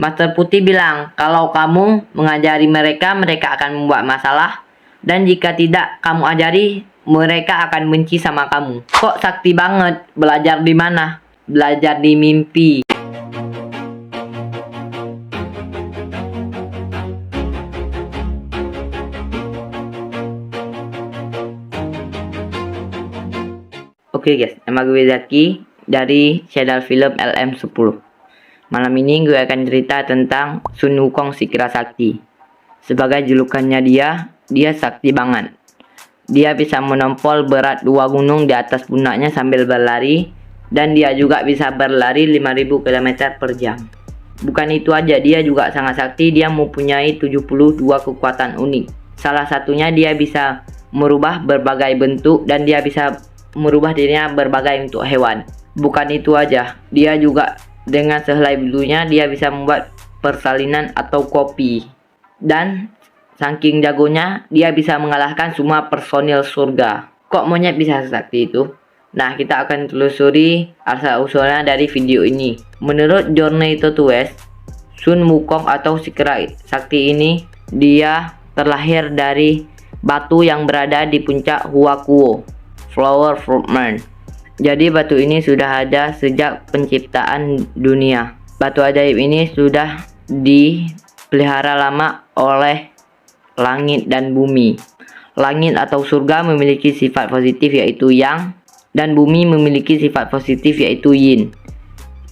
Master Putih bilang, kalau kamu mengajari mereka, mereka akan membuat masalah. Dan jika tidak kamu ajari, mereka akan benci sama kamu. Kok sakti banget? Belajar di mana? Belajar di mimpi. Oke guys, nama gue Zaki dari channel film LM10. Malam ini gue akan cerita tentang Sun Wukong si kera sakti. Sebagai julukannya dia sakti banget. Dia bisa menompol berat 2 gunung di atas pundaknya sambil berlari, dan dia juga bisa berlari 5000 km per jam. Bukan itu aja, dia juga sangat sakti. Dia mempunyai 72 kekuatan unik. Salah satunya dia bisa merubah berbagai bentuk, dan dia bisa merubah dirinya berbagai bentuk hewan. Bukan itu aja, dia juga dengan sehelai bulunya dia bisa membuat persalinan atau kopi. Dan saking jagonya, dia bisa mengalahkan semua personil surga. Kok monyet bisa sakti itu? Nah, kita akan telusuri asal-usulnya dari video ini. Menurut Journey to the West, Sun Wukong atau si kera sakti ini, dia terlahir dari batu yang berada di puncak Huakuo, Flower Fruit Man. Jadi batu ini sudah ada sejak penciptaan dunia. Batu ajaib ini sudah dipelihara lama oleh langit dan bumi. Langit atau surga memiliki sifat positif yaitu yang, dan bumi memiliki sifat positif yaitu yin.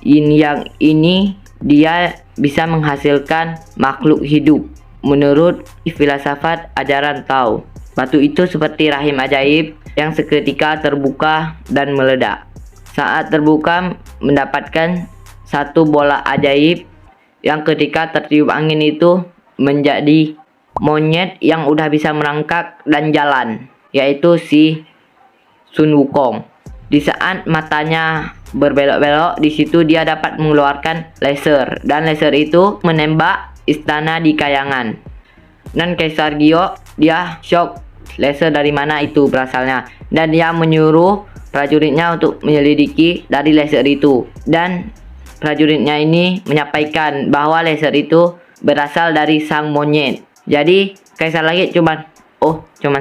Yin yang ini dia bisa menghasilkan makhluk hidup. Menurut filsafat ajaran Tao, batu itu seperti rahim ajaib yang seketika terbuka dan meledak. Saat terbuka mendapatkan satu bola ajaib yang ketika tertiup angin itu menjadi monyet yang udah bisa merangkak dan jalan, yaitu si Sun Wukong. Di saat matanya berbelok-belok, di situ dia dapat mengeluarkan laser, dan laser itu menembak istana di kayangan. Dan Kaisar Gyo dia shock, laser dari mana itu berasalnya, dan dia menyuruh prajuritnya untuk menyelidiki dari laser itu. Dan prajuritnya ini menyampaikan bahwa laser itu berasal dari sang monyet. Jadi Kaisar Langit cuman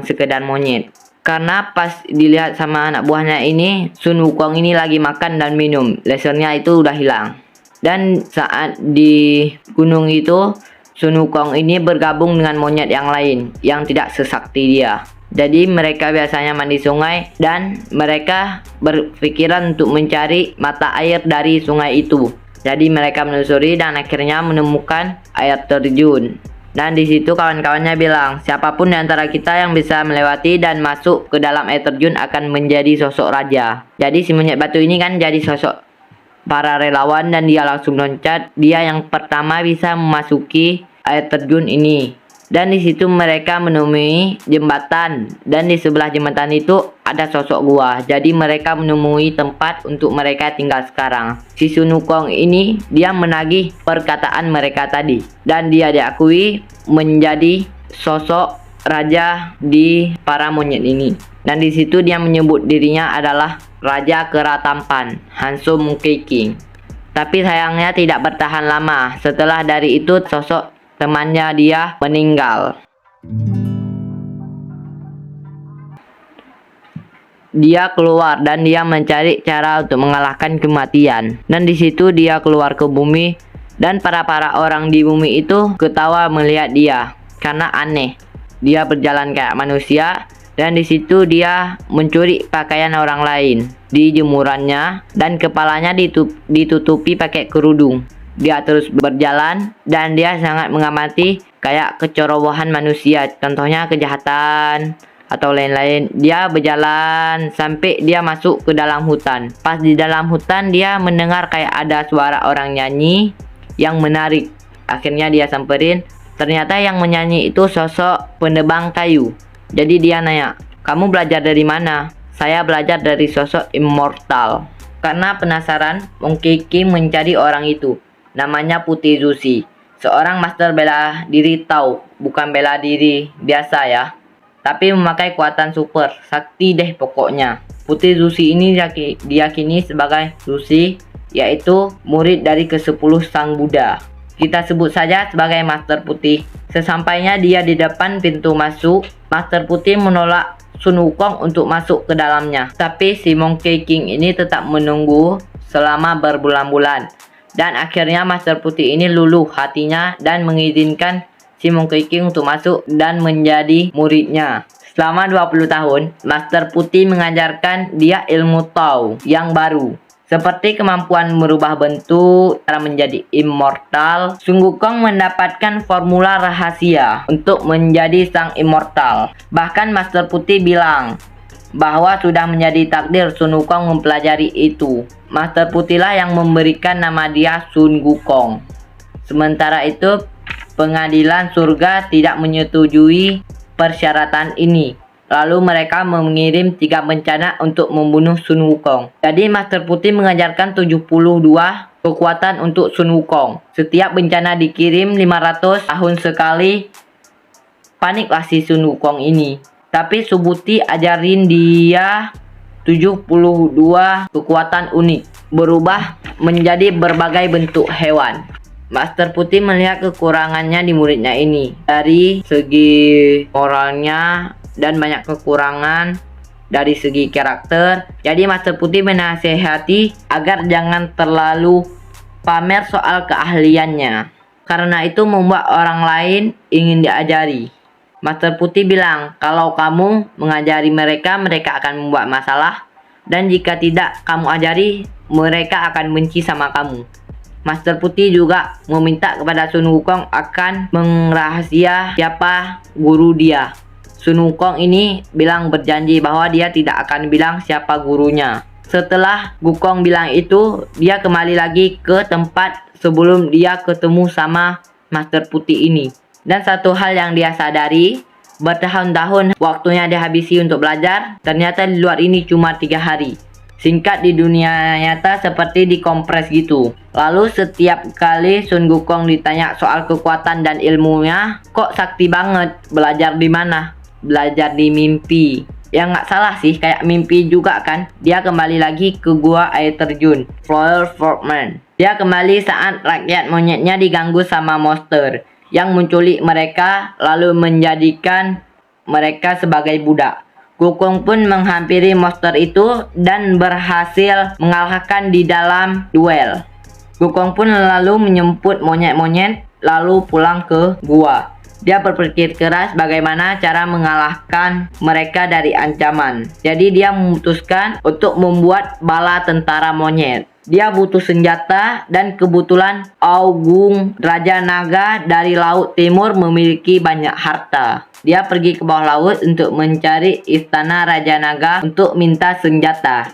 sekedar monyet. Karena pas dilihat sama anak buahnya ini, Sun Wukong ini lagi makan dan minum, lasernya itu udah hilang. Dan saat di gunung itu, Sun Wukong ini bergabung dengan monyet yang lain yang tidak sesakti dia. Jadi mereka biasanya mandi sungai, dan mereka berpikiran untuk mencari mata air dari sungai itu. Jadi mereka menelusuri dan akhirnya menemukan air terjun. Dan di situ kawan-kawannya bilang, siapapun di antara kita yang bisa melewati dan masuk ke dalam air terjun akan menjadi sosok raja. Jadi si monyet batu ini kan jadi sosok para relawan, dan dia langsung loncat. Dia yang pertama bisa memasuki air terjun ini. Dan di situ mereka menemui jembatan, dan di sebelah jembatan itu ada sosok gua. Jadi mereka menemui tempat untuk mereka tinggal sekarang. Si Sun Wukong ini dia menagih perkataan mereka tadi, dan dia diakui menjadi sosok raja di para monyet ini. Dan di situ dia menyebut dirinya adalah Raja Kera Tampan, Handsome Monkey King. Tapi sayangnya tidak bertahan lama. Setelah dari itu sosok temannya dia meninggal. Dia keluar dan dia mencari cara untuk mengalahkan kematian. Dan di situ dia keluar ke bumi, dan para orang di bumi itu ketawa melihat dia karena aneh. Dia berjalan kayak manusia, dan di situ dia mencuri pakaian orang lain di jemurannya, dan kepalanya ditutupi pakai kerudung. Dia terus berjalan, dan dia sangat mengamati kayak kecerobohan manusia, contohnya kejahatan atau lain-lain. Dia berjalan sampai dia masuk ke dalam hutan. Pas di dalam hutan dia mendengar kayak ada suara orang nyanyi yang menarik. Akhirnya dia samperin. Ternyata yang menyanyi itu sosok penebang kayu. Jadi dia nanya, "Kamu belajar dari mana?" "Saya belajar dari sosok immortal." Karena penasaran, Monkey King mencari orang itu. Namanya Putih Zusi, seorang master bela diri Tao, bukan bela diri biasa ya, tapi memakai kekuatan super, sakti deh pokoknya. Putih Zusi ini diyakini sebagai Zusi, yaitu murid dari ke-10 Sang Buddha. Kita sebut saja sebagai Master Putih. Sesampainya dia di depan pintu masuk, Master Putih menolak Sun Wukong untuk masuk ke dalamnya. Tapi si Monkey King ini tetap menunggu selama berbulan-bulan. Dan akhirnya Master Putih ini luluh hatinya dan mengizinkan si Monkey King untuk masuk dan menjadi muridnya. Selama 20 tahun, Master Putih mengajarkan dia ilmu Tao yang baru. Seperti kemampuan merubah bentuk, cara menjadi immortal, Sun Wukong mendapatkan formula rahasia untuk menjadi sang immortal. Bahkan Master Putih bilang bahwa sudah menjadi takdir Sun Wukong mempelajari itu. Master Putihlah yang memberikan nama dia Sun Wukong. Sementara itu, pengadilan surga tidak menyetujui persyaratan ini. Lalu mereka mengirim 3 bencana untuk membunuh Sun Wukong. Jadi Master Putih mengajarkan 72 kekuatan untuk Sun Wukong. Setiap bencana dikirim 500 tahun sekali. Paniklah si Sun Wukong ini. Tapi Subhuti ajarin dia 72 kekuatan unik, berubah menjadi berbagai bentuk hewan. Master Putih melihat kekurangannya di muridnya ini. Dari segi moralnya dan banyak kekurangan dari segi karakter. Jadi Master Putih menasehati agar jangan terlalu pamer soal keahliannya, karena itu membuat orang lain ingin diajari. Master Putih bilang, kalau kamu mengajari mereka, mereka akan membuat masalah, dan jika tidak kamu ajari, mereka akan benci sama kamu. Master Putih juga meminta kepada Sun Wukong akan merahasia siapa guru dia. Sun Wukong ini bilang berjanji bahwa dia tidak akan bilang siapa gurunya. Setelah Wukong bilang itu, dia kembali lagi ke tempat sebelum dia ketemu sama Master Putih ini. Dan satu hal yang dia sadari, bertahun-tahun waktunya dihabisi untuk belajar, ternyata di luar ini cuma 3 hari. Singkat di dunia nyata seperti dikompres gitu. Lalu setiap kali Sun Wukong ditanya soal kekuatan dan ilmunya, kok sakti banget, belajar di mana? Belajar di mimpi. Ya nggak salah sih, kayak mimpi juga kan. Dia kembali lagi ke gua air terjun, Flower Fortman. Dia kembali saat rakyat monyetnya diganggu sama monster yang menculik mereka lalu menjadikan mereka sebagai budak. Wukong pun menghampiri monster itu dan berhasil mengalahkan di dalam duel. Wukong pun lalu menjemput monyet-monyet lalu pulang ke gua. Dia berpikir keras bagaimana cara mengalahkan mereka dari ancaman. Jadi dia memutuskan untuk membuat bala tentara monyet. Dia butuh senjata dan kebetulan Agung Raja Naga dari Laut Timur memiliki banyak harta. Dia pergi ke bawah laut untuk mencari istana Raja Naga untuk minta senjata.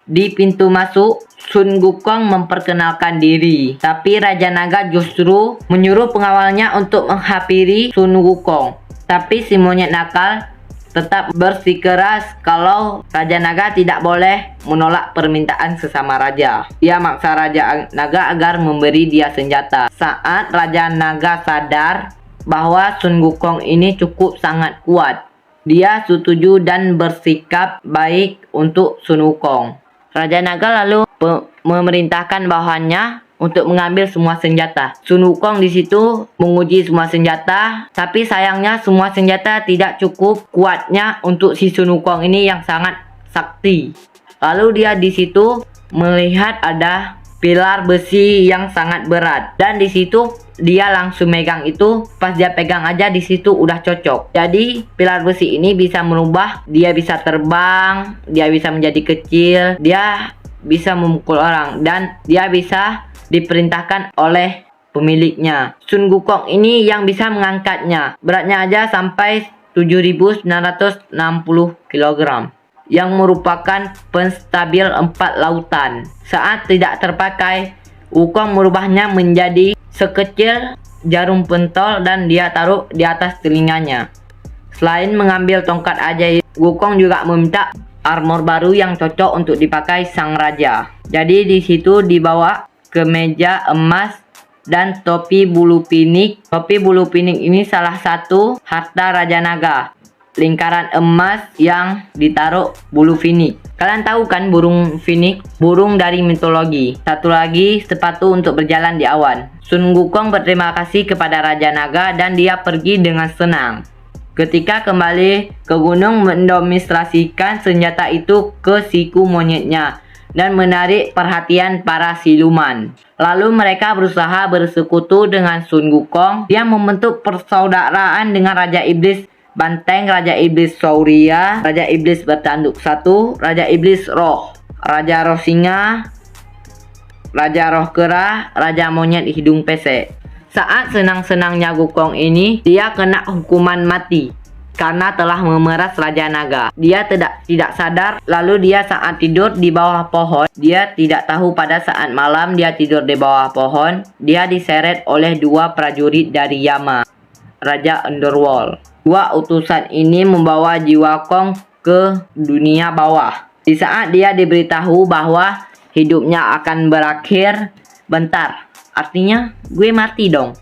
Di pintu masuk, Sun Wukong memperkenalkan diri. Tapi Raja Naga justru menyuruh pengawalnya untuk menghampiri Sun Wukong. Tapi si monyet nakal tetap bersikeras kalau Raja Naga tidak boleh menolak permintaan sesama raja. Dia maksa Raja Naga agar memberi dia senjata. Saat Raja Naga sadar bahwa Sun Wukong ini cukup sangat kuat, dia setuju dan bersikap baik untuk Sun Wukong. Raja Naga lalu memerintahkan bawahannya untuk mengambil semua senjata. Sun Wukong di situ menguji semua senjata, tapi sayangnya semua senjata tidak cukup kuatnya untuk si Sun Wukong ini yang sangat sakti. Lalu dia di situ melihat ada pilar besi yang sangat berat, dan di situ dia langsung megang itu. Pas dia pegang aja di situ udah cocok. Jadi pilar besi ini bisa merubah, dia bisa terbang, dia bisa menjadi kecil, dia bisa memukul orang, dan dia bisa diperintahkan oleh pemiliknya. Sun Wukong ini yang bisa mengangkatnya. Beratnya aja sampai 7.960 kg. Yang merupakan penstabil 4 lautan. Saat tidak terpakai, Wukong merubahnya menjadi sekecil jarum pentol dan dia taruh di atas telinganya. Selain mengambil tongkat ajaib, Wukong juga meminta armor baru yang cocok untuk dipakai sang raja. Jadi di situ dibawa kemeja emas dan topi bulu pinik. Topi bulu pinik ini salah satu harta Raja Naga. lingkaran emas yang ditaruh bulu finik. Kalian tahu kan burung finik? Burung dari mitologi. Satu lagi, sepatu untuk berjalan di awan. Sun Wukong berterima kasih kepada Raja Naga dan dia pergi dengan senang. Ketika kembali ke gunung, mendemonstrasikan senjata itu ke siku monyetnya dan menarik perhatian para siluman. Lalu mereka berusaha bersekutu dengan Sun Wukong. Dia membentuk persaudaraan dengan Raja Iblis Banteng, Raja Iblis Sauria, Raja Iblis Bertanduk Satu, Raja Iblis Roh, Raja Roh Singa, Raja Roh Kera, Raja Monyet Hidung Pesek. Saat senang-senangnya Wukong ini, dia kena hukuman mati karena telah memeras Raja Naga. Dia tidak sadar, lalu dia saat tidur di bawah pohon. Dia tidak tahu pada saat malam dia tidur di bawah pohon, dia diseret oleh dua prajurit dari Yama, Raja Underworld. Dua utusan ini membawa jiwa Kong ke dunia bawah. Di saat dia diberitahu bahwa hidupnya akan berakhir, bentar, artinya gue mati dong.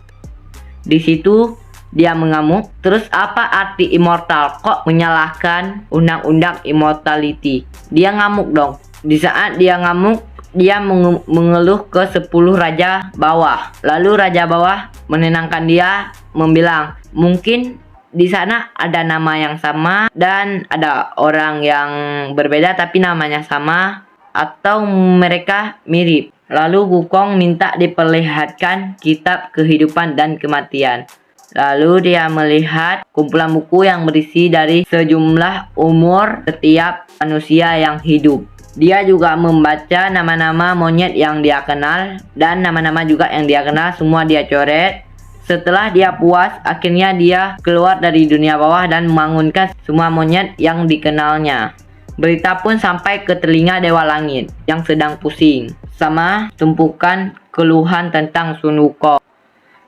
Di situ dia mengamuk. Terus apa arti immortal? Kok menyalahkan undang-undang immortality? Dia ngamuk dong. Di saat dia ngamuk, dia mengeluh ke 10 raja bawah. Lalu raja bawah menenangkan dia, membilang mungkin di sana ada nama yang sama dan ada orang yang berbeda tapi namanya sama, atau mereka mirip. Lalu Wukong minta diperlihatkan kitab kehidupan dan kematian. Lalu dia melihat kumpulan buku yang berisi dari sejumlah umur setiap manusia yang hidup. Dia juga membaca nama-nama monyet yang dia kenal dan nama-nama juga yang dia kenal, semua dia coret. Setelah dia puas, akhirnya dia keluar dari dunia bawah dan membangunkan semua monyet yang dikenalnya. Berita pun sampai ke telinga Dewa Langit yang sedang pusing sama tumpukan keluhan tentang Sun Wukong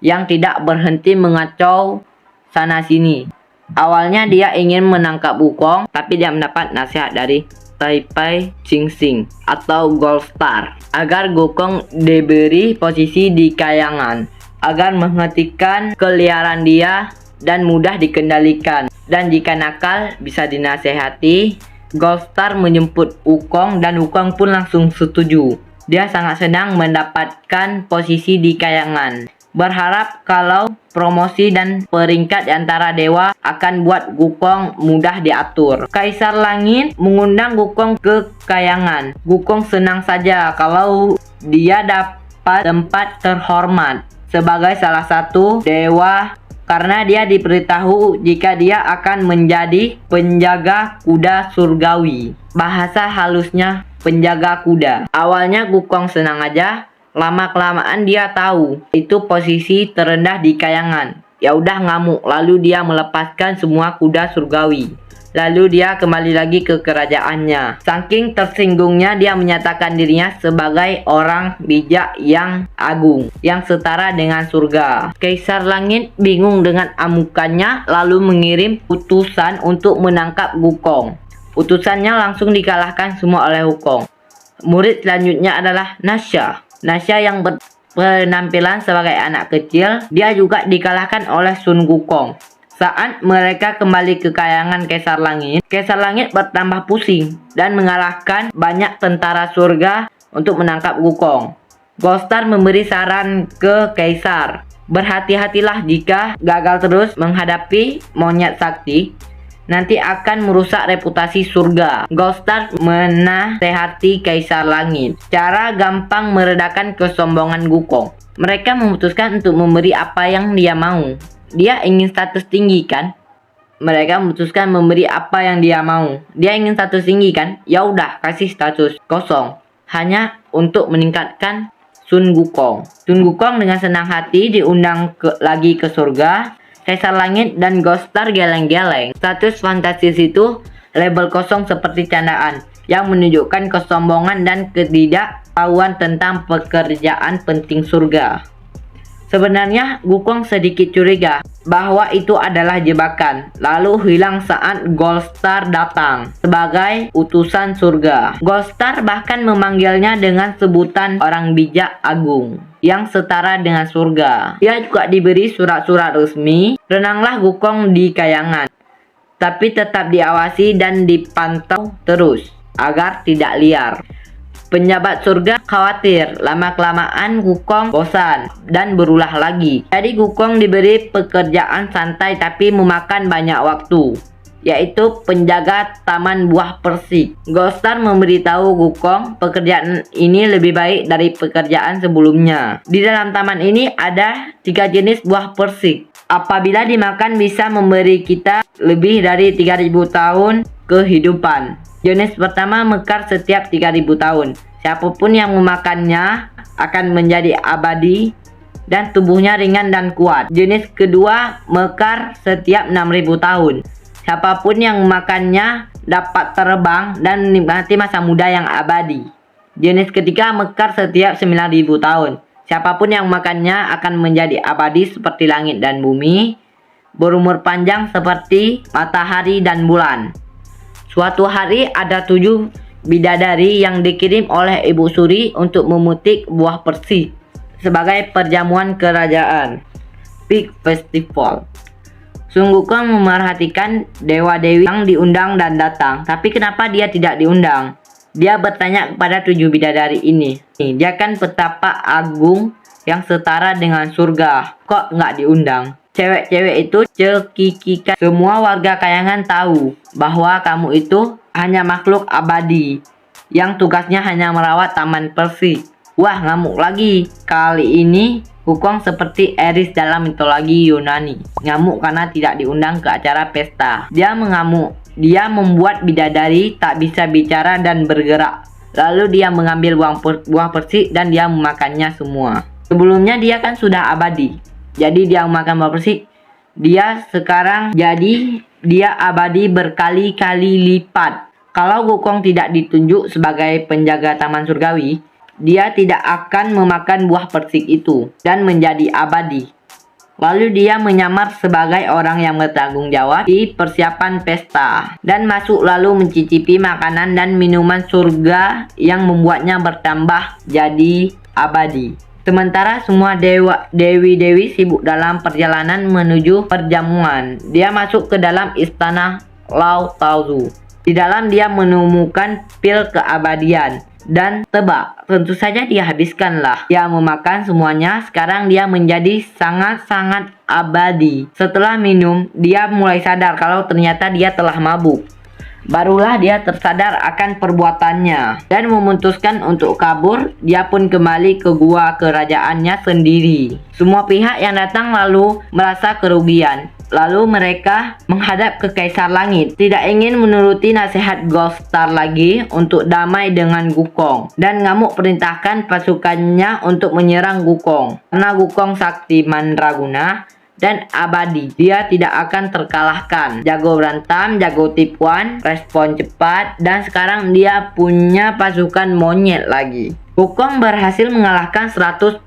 yang tidak berhenti mengacau sana-sini. Awalnya dia ingin menangkap Wukong, tapi dia mendapat nasihat dari Tai-Pei Ching-Sing atau Gold Star agar Wukong diberi posisi di kayangan agar menghentikan keliaran dia dan mudah dikendalikan. Dan jika nakal bisa dinasehati. Gold Star menjemput Wukong dan Wukong pun langsung setuju. Dia sangat senang mendapatkan posisi di kayangan, berharap kalau promosi dan peringkat di antara dewa akan buat Wukong mudah diatur. Kaisar Langit mengundang Wukong ke kayangan. Wukong senang saja kalau dia dapat tempat terhormat sebagai salah satu dewa karena dia diberitahu jika dia akan menjadi penjaga kuda surgawi. Bahasa halusnya penjaga kuda. Awalnya Wukong senang aja, lama-kelamaan dia tahu itu posisi terendah di kayangan. Ya udah ngamuk, lalu dia melepaskan semua kuda surgawi. Lalu dia kembali lagi ke kerajaannya. Saking tersinggungnya dia menyatakan dirinya sebagai orang bijak yang agung, yang setara dengan surga. Kaisar Langit bingung dengan amukannya, lalu mengirim utusan untuk menangkap Wukong. Utusannya langsung dikalahkan semua oleh Wukong. Murid selanjutnya adalah Nasha. Nasha yang berpenampilan sebagai anak kecil, dia juga dikalahkan oleh Sun Wukong. Saat mereka kembali ke kayangan Kaisar Langit bertambah pusing dan mengalahkan banyak tentara surga untuk menangkap Wukong. Gold Star memberi saran ke Kaisar, berhati-hatilah jika gagal terus menghadapi monyet sakti, nanti akan merusak reputasi surga. Gold Star menasehati Kaisar Langit cara gampang meredakan kesombongan Wukong. Mereka memutuskan untuk memberi apa yang dia mau. Dia ingin status tinggi kan? Mereka memutuskan memberi apa yang dia mau. Dia ingin status tinggi kan? Ya udah, kasih status kosong. Hanya untuk meningkatkan Sun Wukong. Sun Wukong dengan senang hati diundang lagi ke surga. Kaisar Langit dan Gold Star geleng-geleng. Status fantastis itu label kosong seperti candaan yang menunjukkan kesombongan dan ketidaktahuan tentang pekerjaan penting surga. Sebenarnya Wukong sedikit curiga bahwa itu adalah jebakan, lalu hilang saat Gold Star datang sebagai utusan surga. Gold Star bahkan memanggilnya dengan sebutan orang bijak agung yang setara dengan surga. Dia juga diberi surat-surat resmi, renanglah Wukong di kayangan. tapi tetap diawasi dan dipantau terus agar tidak liar. Penjabat surga khawatir lama-kelamaan Gukong bosan dan berulah lagi. Jadi Gukong diberi pekerjaan santai tapi memakan banyak waktu, yaitu penjaga taman buah persik. Ghost Star memberitahu Gukong pekerjaan ini lebih baik dari pekerjaan sebelumnya. Di dalam taman ini ada 3 jenis buah persik. Apabila dimakan bisa memberi kita lebih dari 3000 tahun kehidupan. Jenis pertama mekar setiap 3000 tahun. Siapapun yang memakannya akan menjadi abadi dan tubuhnya ringan dan kuat. Jenis kedua mekar setiap 6000 tahun. Siapapun yang memakannya dapat terbang dan menikmati masa muda yang abadi. Jenis ketiga mekar setiap 9000 tahun. Siapapun yang memakannya akan menjadi abadi seperti langit dan bumi, berumur panjang seperti matahari dan bulan. Suatu hari ada 7 bidadari yang dikirim oleh Ibu Suri untuk memetik buah persik sebagai perjamuan kerajaan. Pig Festival. Sun Wukong memerhatikan dewa-dewi yang diundang dan datang, tapi kenapa dia tidak diundang? Dia bertanya kepada 7 bidadari ini. Dia kan petapa agung yang setara dengan surga, kok nggak diundang? Cewek-cewek itu cekikikan. Semua warga kayangan tahu bahwa kamu itu hanya makhluk abadi yang tugasnya hanya merawat taman persik. Wah, ngamuk lagi. Kali ini Wukong seperti Eris dalam mitologi Yunani. Ngamuk karena tidak diundang ke acara pesta. Dia mengamuk. Dia membuat bidadari tak bisa bicara dan bergerak. Lalu dia mengambil buah persik dan dia memakannya semua. Sebelumnya dia kan sudah abadi. Jadi dia memakan buah persik. Dia sekarang jadi dia abadi berkali-kali lipat. Kalau Wukong tidak ditunjuk sebagai penjaga taman surgawi, dia tidak akan memakan buah persik itu dan menjadi abadi. Lalu dia menyamar sebagai orang yang bertanggung jawab di persiapan pesta dan masuk lalu mencicipi makanan dan minuman surga yang membuatnya bertambah jadi abadi. Sementara semua dewi-dewi sibuk dalam perjalanan menuju perjamuan. Dia masuk ke dalam istana Lao Taozu. Di dalam dia menemukan pil keabadian. Dan tebak, tentu saja dia habiskanlah. Dia memakan semuanya, sekarang dia menjadi sangat-sangat abadi. Setelah minum, dia mulai sadar kalau ternyata dia telah mabuk. Barulah dia tersadar akan perbuatannya dan memutuskan untuk kabur. Dia pun kembali ke gua kerajaannya sendiri. Semua pihak yang datang lalu merasa kerugian. Lalu mereka menghadap ke Kaisar Langit, tidak ingin menuruti nasihat Ghost Star lagi untuk damai dengan Wukong, dan ngamuk perintahkan pasukannya untuk menyerang Wukong. Karena Wukong sakti mandraguna dan abadi, dia tidak akan terkalahkan. Jago berantem, jago tipuan, respon cepat, dan sekarang dia punya pasukan monyet lagi. Wukong berhasil mengalahkan 100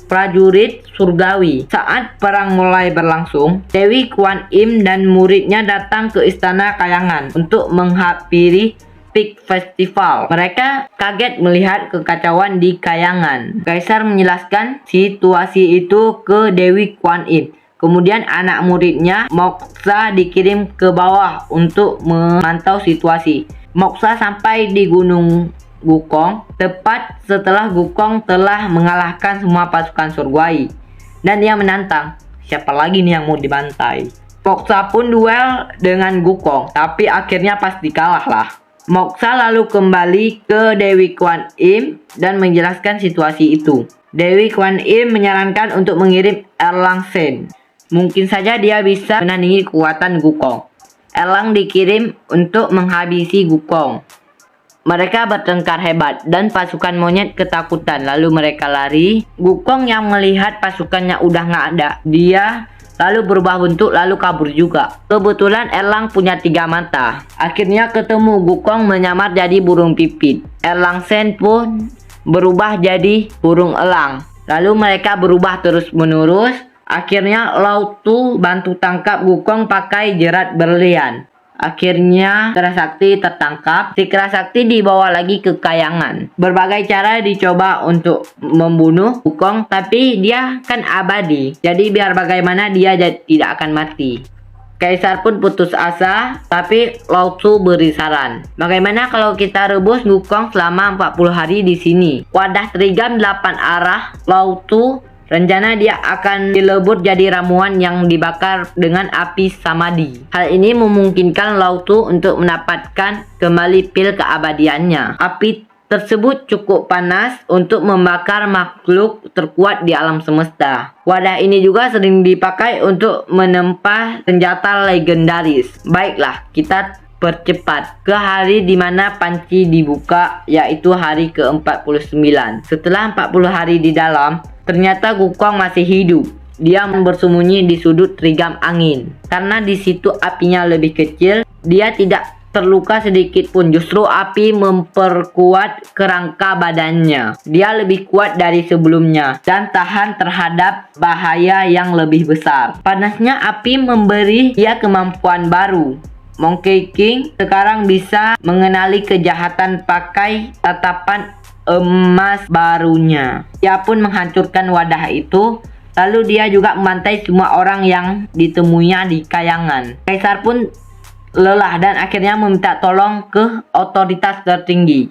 prajurit surgawi. Saat perang mulai berlangsung, Dewi Kuan Im dan muridnya datang ke istana kayangan untuk menghampiri Pig Festival. Mereka kaget melihat kekacauan di kayangan. Kaisar menjelaskan situasi itu ke Dewi Kuan Im. Kemudian anak muridnya Moksha dikirim ke bawah untuk memantau situasi. Moksha sampai di Gunung Wukong tepat setelah Wukong telah mengalahkan semua pasukan surgawi. Dan dia menantang, siapa lagi nih yang mau dibantai? Moksha pun duel dengan Wukong, tapi akhirnya pasti kalah lah. Moksha lalu kembali ke Dewi Kuan Im dan menjelaskan situasi itu. Dewi Kuan Im menyarankan untuk mengirim Erlang Shen. Mungkin saja dia bisa menandingi kekuatan Wukong. Erlang dikirim untuk menghabisi Wukong. Mereka bertengkar hebat dan pasukan monyet ketakutan. Lalu mereka lari. Wukong yang melihat pasukannya udah nggak ada, dia lalu berubah bentuk lalu kabur juga. Kebetulan Erlang punya 3 mata. Akhirnya ketemu. Wukong menyamar jadi burung pipit. Erlang Shen pun berubah jadi burung elang. Lalu mereka berubah terus menerus. Akhirnya Lao Tu bantu tangkap Wukong pakai jerat berlian. Akhirnya Sikra Sakti tertangkap. Sikra Sakti dibawa lagi ke kayangan. Berbagai cara dicoba untuk membunuh Wukong, tapi dia kan abadi. Jadi biar bagaimana dia tidak akan mati. Kaisar pun putus asa, tapi Lao Tzu beri saran. Bagaimana kalau kita rebus Wukong selama 40 hari di sini? Wadah trigam 8 arah Lao Tzu rencana dia akan dilebur jadi ramuan yang dibakar dengan api samadhi. Hal ini memungkinkan Lao Tzu untuk mendapatkan kembali pil keabadiannya. Api tersebut cukup panas untuk membakar makhluk terkuat di alam semesta. Wadah ini juga sering dipakai untuk menempa senjata legendaris. Baiklah, kita percepat ke hari di mana panci dibuka, yaitu hari ke-49. Setelah 40 hari di dalam, ternyata Wukong masih hidup. Dia bersembunyi di sudut trigam angin. Karena di situ apinya lebih kecil, dia tidak terluka sedikit pun. Justru api memperkuat kerangka badannya. Dia lebih kuat dari sebelumnya dan tahan terhadap bahaya yang lebih besar. Panasnya api memberi dia kemampuan baru. Monkey King sekarang bisa mengenali kejahatan pakai tatapan emas barunya. Dia pun menghancurkan wadah itu. Lalu dia juga membantai semua orang yang ditemuinya di kayangan. Kaisar pun lelah dan akhirnya meminta tolong ke otoritas tertinggi.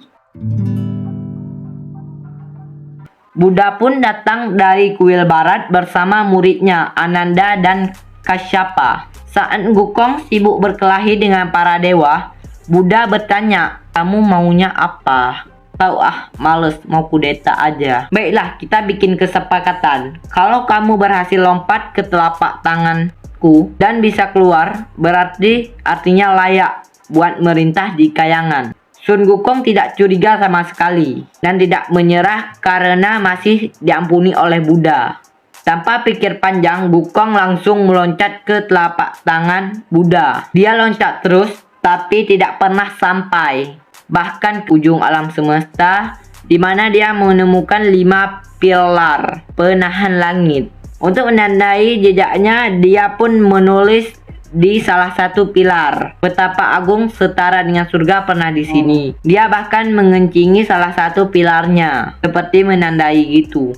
Buddha pun datang dari kuil barat bersama muridnya Ananda dan Kasyapa. Saat Wukong sibuk berkelahi dengan para dewa, Buddha bertanya, "Kamu maunya apa?" "Tahu males, mau kudeta aja." "Baiklah, kita bikin kesepakatan. Kalau kamu berhasil lompat ke telapak tanganku dan bisa keluar, berarti artinya layak buat merintah di kayangan." Sun Wukong tidak curiga sama sekali dan tidak menyerah karena masih diampuni oleh Buddha. Tanpa pikir panjang, Wukong langsung meloncat ke telapak tangan Buddha. Dia loncat terus, tapi tidak pernah sampai. Bahkan ke ujung alam semesta, di mana dia menemukan 5 pilar penahan langit. Untuk menandai jejaknya, dia pun menulis di salah satu pilar, "Betapa agung setara dengan surga pernah di sini." Dia bahkan mengencingi salah satu pilarnya, seperti menandai gitu.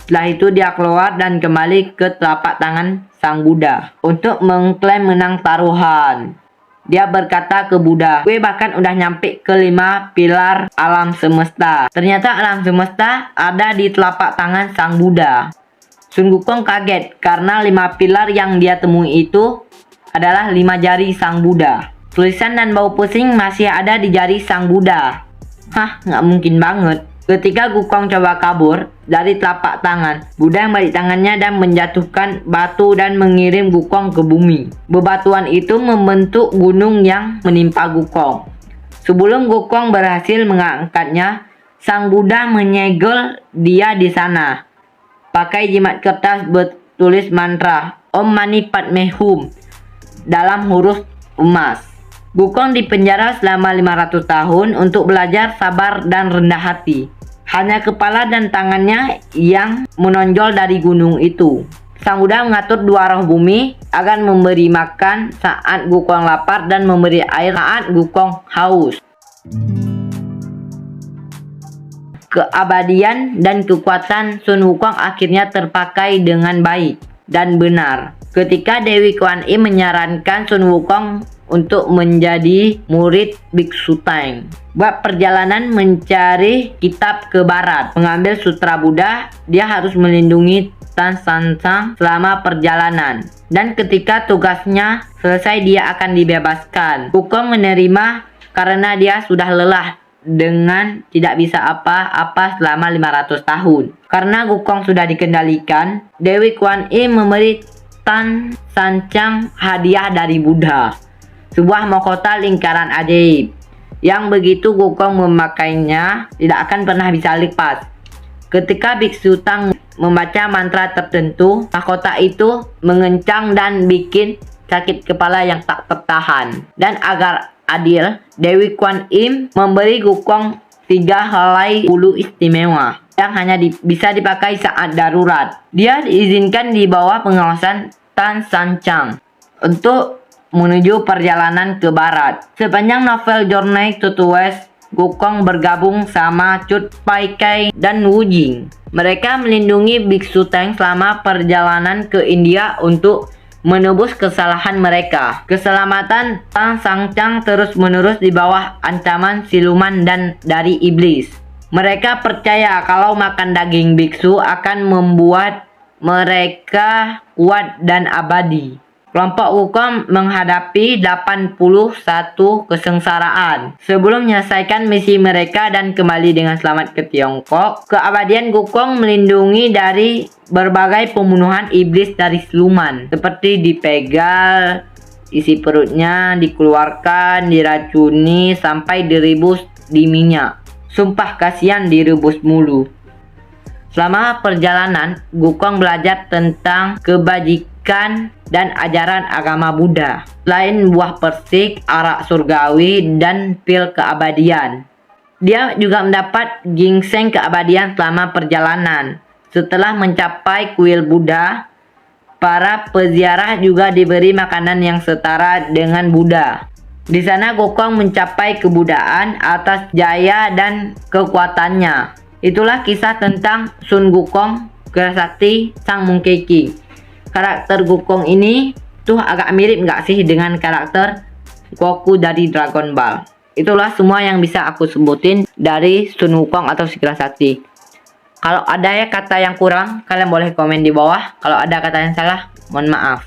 Setelah itu dia keluar dan kembali ke telapak tangan Sang Buddha untuk mengklaim menang taruhan. Dia berkata ke Buddha, "Gue bahkan udah nyampe ke 5 pilar alam semesta." Ternyata alam semesta ada di telapak tangan Sang Buddha. Sun Wukong kaget karena 5 pilar yang dia temui itu adalah 5 jari Sang Buddha. Tulisan dan bau pusing masih ada di jari Sang Buddha. Nggak mungkin banget. Ketika Wukong coba kabur dari telapak tangan, Buddha membalik tangannya dan menjatuhkan batu dan mengirim Wukong ke bumi. Bebatuan itu membentuk gunung yang menimpa Wukong. Sebelum Wukong berhasil mengangkatnya, Sang Buddha menyegel dia di sana. Pakai jimat kertas bertulis mantra Om Mani Padme Hum dalam huruf emas. Wukong dipenjara selama 500 tahun untuk belajar sabar dan rendah hati. Hanya kepala dan tangannya yang menonjol dari gunung itu. Sang Buddha mengatur 2 roh bumi agar memberi makan saat Wukong lapar dan memberi air saat Wukong haus. Keabadian dan kekuatan Sun Wukong akhirnya terpakai dengan baik dan benar. Ketika Dewi Kuan Yin menyarankan Sun Wukong untuk menjadi murid Biksu Tang, buat perjalanan mencari kitab ke barat, mengambil sutra Buddha, dia harus melindungi Tan San Sang selama perjalanan. Dan ketika tugasnya selesai, dia akan dibebaskan. Wukong menerima karena dia sudah lelah dengan tidak bisa apa-apa selama 500 tahun. Karena Wukong sudah dikendalikan, Dewi Kuan Yin memberi Tan San Sang hadiah dari Buddha, sebuah mahkota lingkaran ajaib yang begitu Wukong memakainya tidak akan pernah bisa lepas. Ketika Biksu Tang membaca mantra tertentu, mahkota itu mengencang dan bikin sakit kepala yang tak tertahan. Dan agar adil, Dewi Kuan Yin memberi Wukong 3 helai bulu istimewa yang hanya bisa dipakai saat darurat. Dia diizinkan di bawah pengawasan Tan San Sang untuk menuju perjalanan ke barat. Sepanjang novel Journey to the West, Wukong bergabung sama Cut Pai Kai dan Wu Jing. Mereka melindungi Biksu Tang selama perjalanan ke India untuk menebus kesalahan mereka. Keselamatan Sang Chang terus-menerus di bawah ancaman siluman dan dari iblis. Mereka percaya kalau makan daging biksu akan membuat mereka kuat dan abadi. Kelompok Wukong menghadapi 81 kesengsaraan sebelum menyelesaikan misi mereka dan kembali dengan selamat ke Tiongkok. Keabadian Wukong melindungi dari berbagai pembunuhan iblis dari siluman, seperti dipegal, isi perutnya, dikeluarkan, diracuni, sampai direbus di minyak. Sumpah kasihan direbus mulu. Selama perjalanan, Wukong belajar tentang kebajikan dan ajaran agama Buddha. Selain buah persik, arak surgawi, dan pil keabadian, dia juga mendapat ginseng keabadian selama perjalanan. Setelah mencapai kuil Buddha, para peziarah juga diberi makanan yang setara dengan Buddha. Di sana Wukong mencapai kebudaan atas jaya dan kekuatannya. Itulah kisah tentang Sun Wukong, Kerasakti Sang Monkey King. Karakter Wukong ini tuh agak mirip nggak sih dengan karakter Goku dari Dragon Ball? Itulah semua yang bisa aku sebutin dari Sun Wukong atau si Kerasakti. Kalau ada ya kata yang kurang, kalian boleh komen di bawah. Kalau ada kata yang salah, mohon maaf.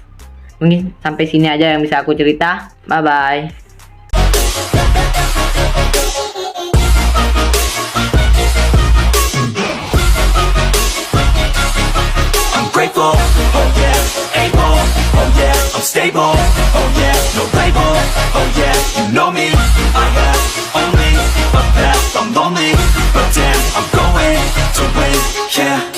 Mungkin sampai sini aja yang bisa aku cerita. Bye-bye. Grateful, oh yeah, able, oh yeah, I'm stable, oh yeah, no label, oh yeah, you know me, I have only a path, I'm lonely, but damn, I'm going to win, yeah.